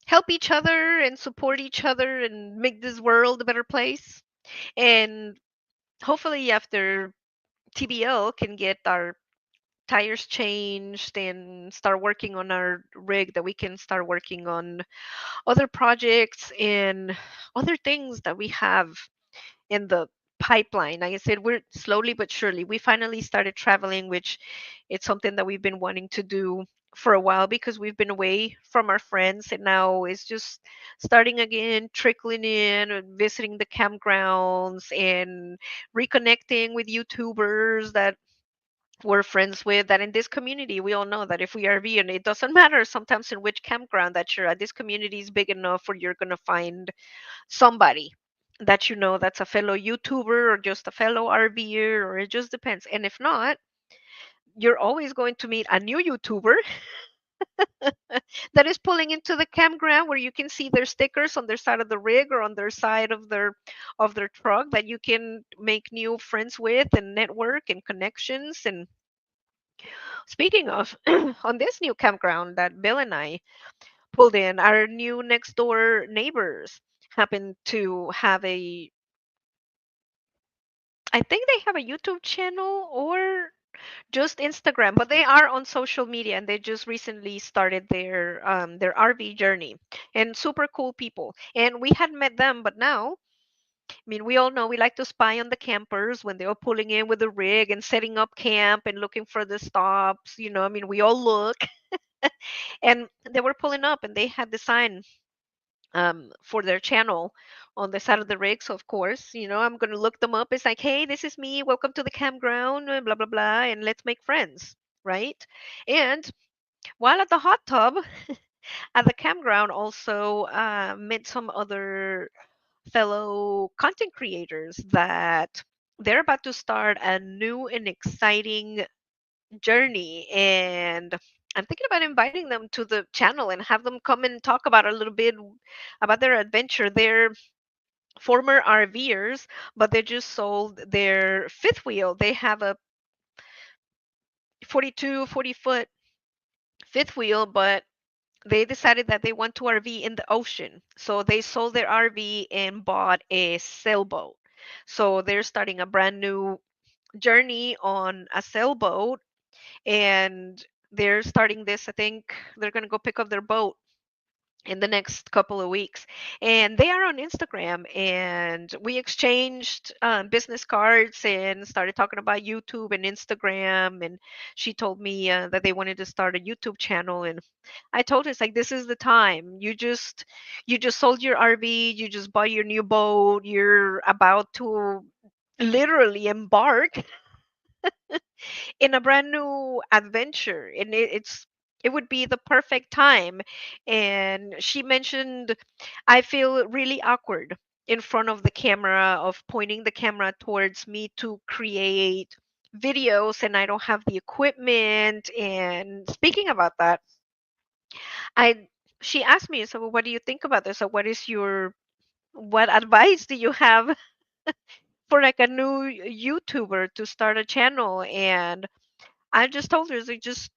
S1: help each other and support each other and make this world a better place. And hopefully, after TBL can get our tires changed and start working on our rig, that we can start working on other projects and other things that we have in the pipeline. Like I said, we're slowly but surely. We finally started traveling, which it's something that we've been wanting to do for a while because we've been away from our friends, and now it's just starting again, trickling in, and visiting the campgrounds and reconnecting with YouTubers that we're friends with, that in this community we all know that if we are vegan, it doesn't matter sometimes in which campground that you're at. This community is big enough where you're going to find somebody that you know that's a fellow YouTuber or just a fellow RVer, or it just depends. And if not, you're always going to meet a new YouTuber that is pulling into the campground where you can see their stickers on their side of the rig or on their side of their truck, that you can make new friends with and network and connections. And speaking of, on this new campground that Bill and I pulled in, our new next door neighbors happen to have a, I think they have a YouTube channel or just Instagram, but they are on social media, and they just recently started their RV journey, and super cool people. And we had met them, but now, I mean, we all know we like to spy on the campers when they're pulling in with the rig and setting up camp and looking for the stops. I mean, we all look, and they were pulling up, and they had the sign for their channel on the side of the rig. So of course, I'm gonna look them up. It's like, hey, this is me. Welcome to the campground. Blah blah blah, and let's make friends, right? And while at the hot tub at the campground, also met some other fellow content creators that they're about to start a new and exciting journey, and I'm thinking about inviting them to the channel and have them come and talk about a little bit about their adventure. They're former RVers, but they just sold their fifth wheel. They have a 42, 40-foot fifth wheel, but they decided that they want to RV in the ocean. So they sold their RV and bought a sailboat. So they're starting a brand new journey on a sailboat, and they're starting this. I think they're going to go pick up their boat in the next couple of weeks, and they are on Instagram, and we exchanged business cards and started talking about YouTube and Instagram, and she told me that they wanted to start a YouTube channel, and I told her, it's like, this is the time. You just sold your RV, you just bought your new boat, you're about to literally embark in a brand new adventure, and it would be the perfect time. And she mentioned, I feel really awkward in front of the camera, of pointing the camera towards me to create videos, and I don't have the equipment. And speaking about that, I she asked me, so what do you think about this? So what advice do you have for like a new YouTuber to start a channel? And I just told her, like, just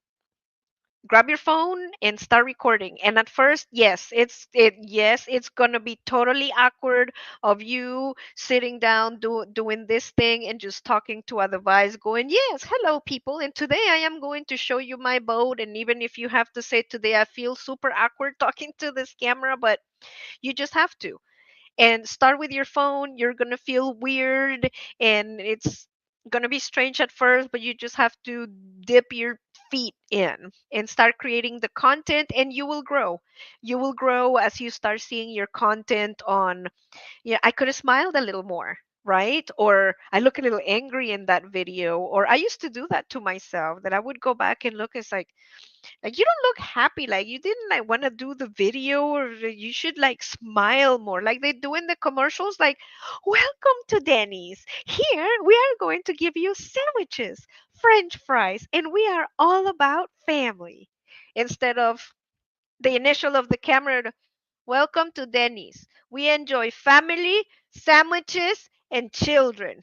S1: grab your phone and start recording. And at first, yes, it's gonna be totally awkward of you sitting down doing this thing and just talking to a device, going, yes, hello people, and today I am going to show you my boat. And even if you have to say, today I feel super awkward talking to this camera, but you just have to and start with your phone. You're going to feel weird, and it's going to be strange at first, but you just have to dip your feet in and start creating the content, and you will grow. You will grow as you start seeing your content on, yeah, I could have smiled a little more, right? Or I look a little angry in that video. Or I used to do that to myself, that I would go back and look. It's like you don't look happy, like you didn't like want to do the video, or you should like smile more, like they do in the commercials, like, welcome to Denny's, here we are going to give you sandwiches, french fries, and we are all about family, instead of the initial of the camera, welcome to Denny's, we enjoy family, sandwiches, and children.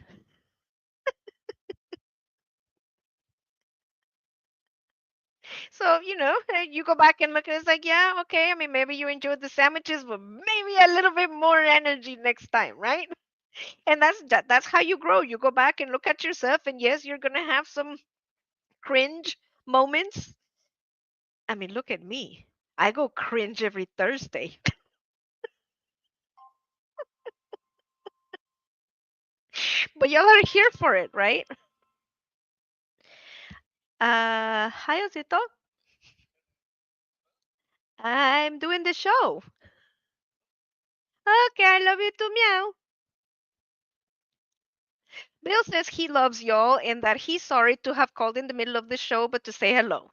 S1: So, you go back and look, and it's like, yeah, okay. I mean, maybe you enjoyed the sandwiches, but maybe a little bit more energy next time, right? And that's how you grow. You go back and look at yourself, and yes, you're gonna have some cringe moments. I mean, look at me. I go cringe every Thursday. But y'all are here for it, right? Hi, Osito. I'm doing the show. Okay, I love you too, meow. Bill says he loves y'all and that he's sorry to have called in the middle of the show, but to say hello.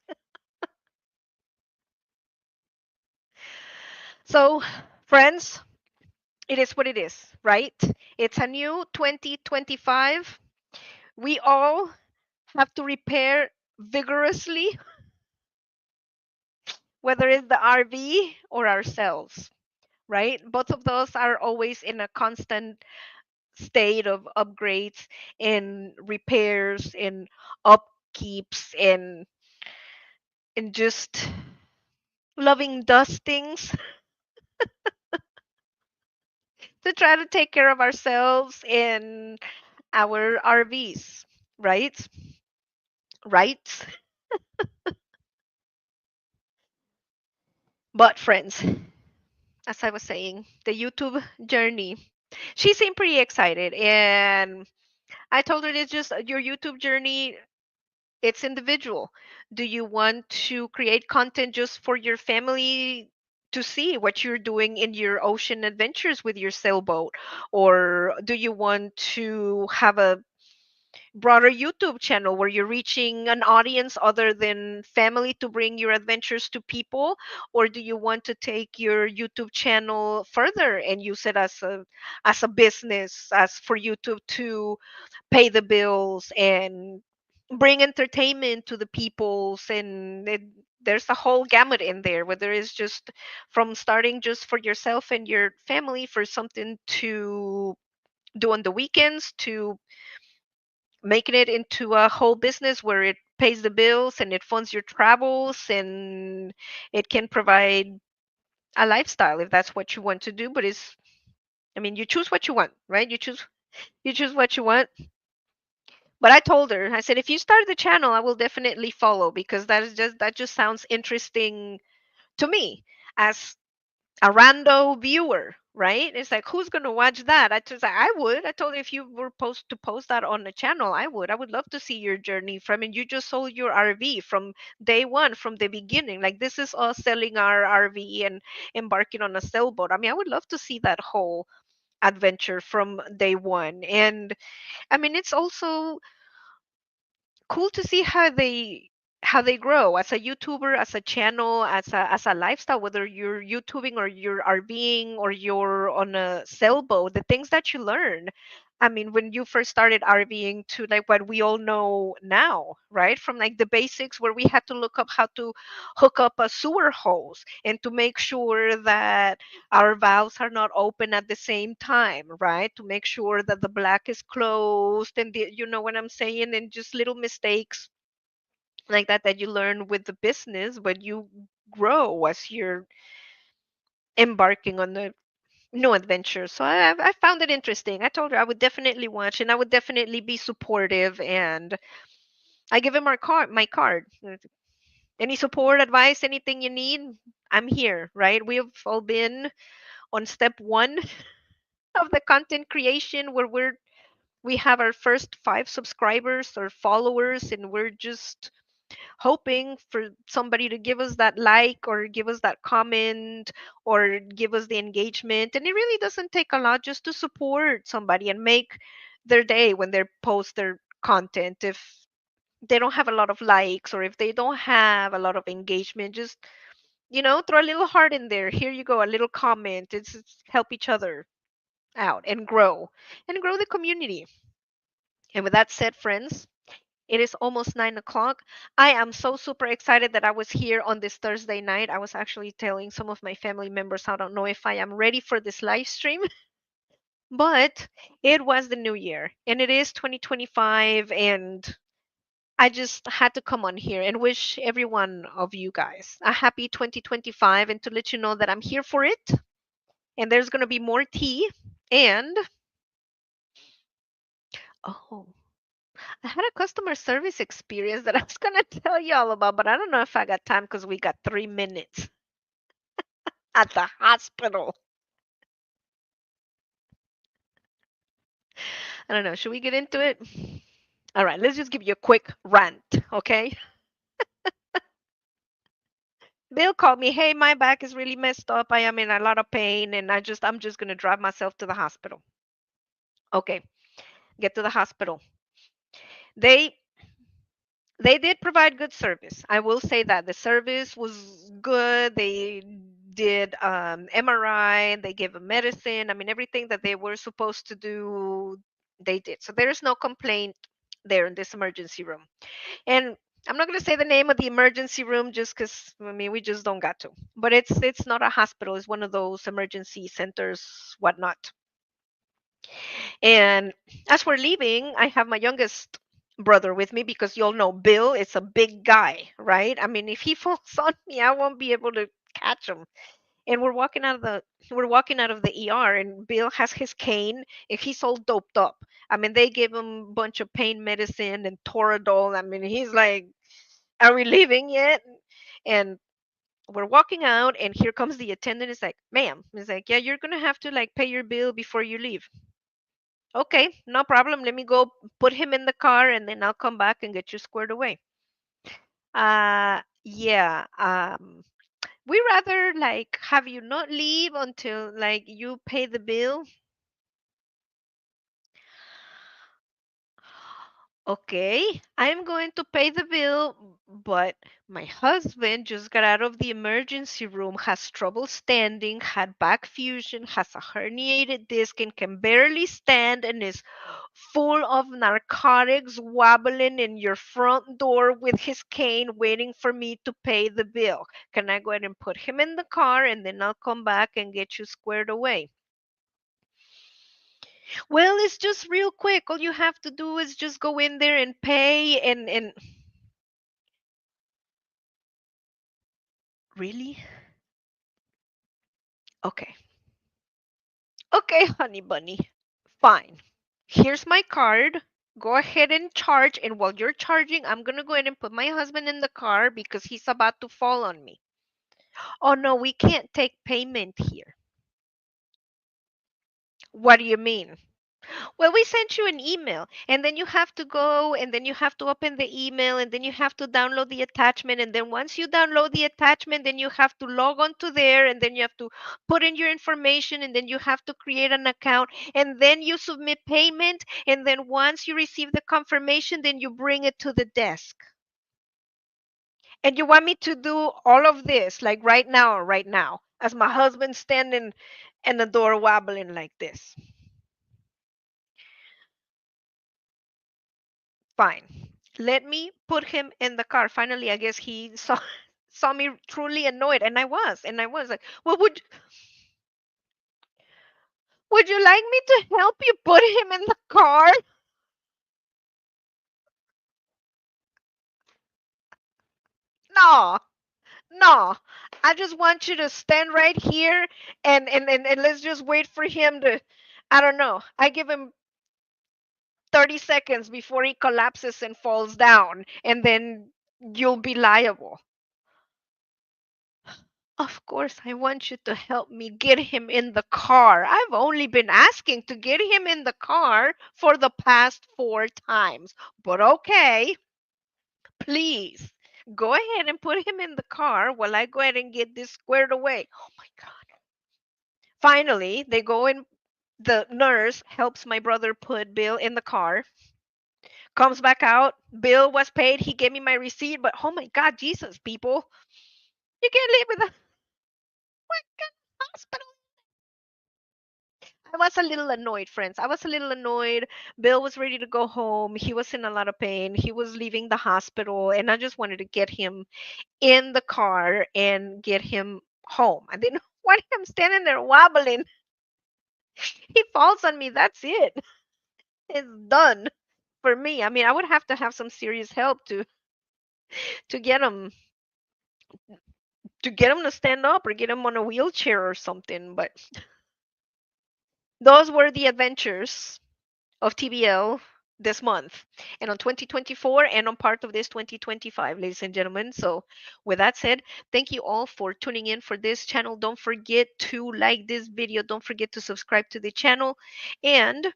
S1: So, friends, it is what it is, right? It's a new 2025. We all have to repair vigorously, whether it's the RV or ourselves, right? Both of those are always in a constant state of upgrades and repairs and upkeeps and just loving dustings to try to take care of ourselves and our RVs, right? Right? But friends, as I was saying, the YouTube journey. She seemed pretty excited, and I told her, it's just your YouTube journey, it's individual. Do you want to create content just for your family to see what you're doing in your ocean adventures with your sailboat? Or do you want to have a broader YouTube channel where you're reaching an audience other than family to bring your adventures to people? Or do you want to take your YouTube channel further and use it as a business, as for YouTube to pay the bills and bring entertainment to the peoples? And there's a whole gamut in there, whether it's just from starting just for yourself and your family for something to do on the weekends, to making it into a whole business where it pays the bills and it funds your travels, and it can provide a lifestyle if that's what you want to do. But it's, I mean, you choose what you want, right? You choose what you want. But I told her, I said, if you start the channel, I will definitely follow, because that just sounds interesting to me, as a rando viewer, right? It's like who's gonna watch that? I just I would. I told you if you were supposed to post that on the channel, I would. I would love to see your journey from and you just sold your RV from day one, from the beginning. Like this is us selling our RV and embarking on a sailboat. I mean, I would love to see that whole adventure from day one. And I mean, it's also cool to see how they grow as a YouTuber, as a channel, as a lifestyle, whether you're YouTubing or you're RVing or you're on a sailboat, the things that you learn. I mean, when you first started RVing to like what we all know now, right? From like the basics where we had to look up how to hook up a sewer hose and to make sure that our valves are not open at the same time, right? To make sure that the black is closed and you know what I'm saying, and just little mistakes like that that you learn with the business, but you grow as you're embarking on the new adventure. So I found it interesting. I told her I would definitely watch and I would definitely be supportive, and I give him my card. Any support, advice, anything you need, I'm here, right? We've all been on step one of the content creation where we have our first 5 subscribers or followers, and we're just hoping for somebody to give us that like or give us that comment or give us the engagement. And it really doesn't take a lot just to support somebody and make their day when they post their content. If they don't have a lot of likes or if they don't have a lot of engagement, just throw a little heart in there. Here you go, a little comment. It's help each other out and grow the community. And with that said, friends, it is almost 9 o'clock. I am so super excited that I was here on this Thursday night. I was actually telling some of my family members I don't know if I am ready for this live stream, but it was the new year and it is 2025. And I just had to come on here and wish every one of you guys a happy 2025 and to let you know that I'm here for it. And there's going to be more tea. And, oh, I had a customer service experience that I was going to tell you all about, but I don't know if I got time because we got 3 minutes at the hospital. I don't know. Should we get into it? All right, let's just give you a quick rant, okay? Bill called me, "Hey, my back is really messed up. I am in a lot of pain and I'm just going to drive myself to the hospital." Okay, get to the hospital. They they did provide good service. I will say that the service was good. They did MRI, they gave a medicine. I mean, everything that they were supposed to do, they did. So there is no complaint there in this emergency room. And I'm not going to say the name of the emergency room just because I mean we just don't got to. But it's not a hospital. It's one of those emergency centers, whatnot. And as we're leaving, I have my youngest brother with me because you all know Bill is a big guy, right? I mean, if he falls on me, I won't be able to catch him. And we're walking out of the ER, and Bill has his cane and he's all doped up. I mean, they give him a bunch of pain medicine and Toradol. I mean, he's like, "Are we leaving yet?" And we're walking out, and here comes the attendant. It's like, "Ma'am," he's like, "Yeah, you're gonna have to like pay your bill before you leave." Okay, no problem. Let me go put him in the car and then I'll come back and get you squared away. Yeah. We rather like have you not leave until like you pay the bill. Okay, I'm going to pay the bill, but my husband just got out of the emergency room, has trouble standing, had back fusion, has a herniated disc, and can barely stand, and is full of narcotics, wobbling in your front door with his cane, waiting for me to pay the bill. Can I go ahead and put him in the car and then I'll come back and get you squared away? Well, it's just real quick. All you have to do is just go in there and pay and really? Okay. Okay, honey bunny. Fine. Here's my card. Go ahead and charge. And while you're charging, I'm going to go ahead and put my husband in the car because he's about to fall on me. Oh no, we can't take payment here. What do you mean? Well, we sent you an email, and then you have to go, and then you have to open the email, and then you have to download the attachment, and then once you download the attachment, then you have to log on to there, and then you have to put in your information, and then you have to create an account, and then you submit payment, and then once you receive the confirmation, then you bring it to the desk. And you want me to do all of this, like right now, as my husband standing in the door wobbling like this. Fine. Let me put him in the car. Finally, I guess he saw saw me truly annoyed, and I was like, "Well, would you like me to help you put him in the car?" No, no. I just want you to stand right here, and let's just wait for him to. I don't know. I give him 30 seconds before he collapses and falls down, and then you'll be liable. Of course, I want you to help me get him in the car. I've only been asking to get him in the car for the past 4 times. But okay, please go ahead and put him in the car while I go ahead and get this squared away. Oh my God. Finally, they go in. The nurse helps my brother put Bill in the car, comes back out. Bill was paid. He gave me my receipt. But oh my God, Jesus, people, you can't live with a what kind of hospital? I was a little annoyed, friends. I was a little annoyed. Bill was ready to go home. He was in a lot of pain. He was leaving the hospital, and I just wanted to get him in the car and get him home. I didn't want him standing there wobbling. He falls on me. That's it. It's done for me. I mean, I would have to have some serious help to get him to get him to stand up or get him on a wheelchair or something. But those were the adventures of TBL this month and on 2024 and on part of this 2025, ladies and gentlemen. So, with that said, thank you all for tuning in for this channel. Don't forget to like this video, don't forget to subscribe to the channel, and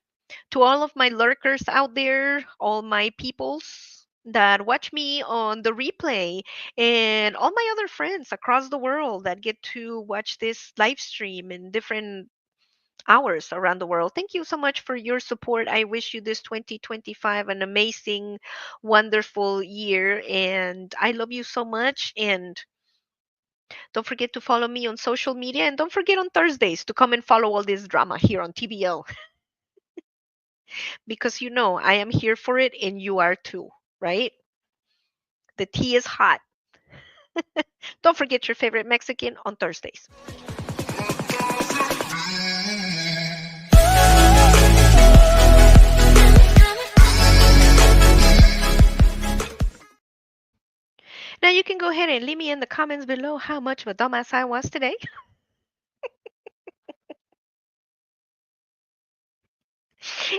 S1: to all of my lurkers out there, all my peoples that watch me on the replay, and all my other friends across the world that get to watch this live stream in different hours around the world. Thank you so much for your support. I wish you this 2025 an amazing, wonderful year. And I love you so much. And don't forget to follow me on social media. And don't forget on Thursdays to come and follow all this drama here on TBL because you know I am here for it and you are too, right? The tea is hot. Don't forget your favorite Mexican on Thursdays. Now you can go ahead and leave me in the comments below how much of a dumbass I was today.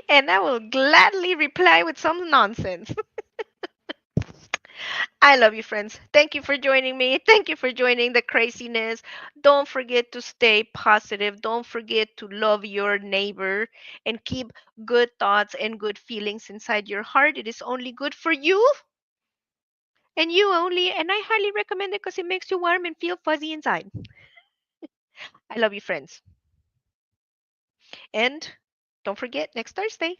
S1: And I will gladly reply with some nonsense. I love you, friends. Thank you for joining me. Thank you for joining the craziness. Don't forget to stay positive. Don't forget to love your neighbor and keep good thoughts and good feelings inside your heart. It is only good for you and you only. And I highly recommend it because it makes you warm and feel fuzzy inside. I love you, friends. And don't forget next Thursday.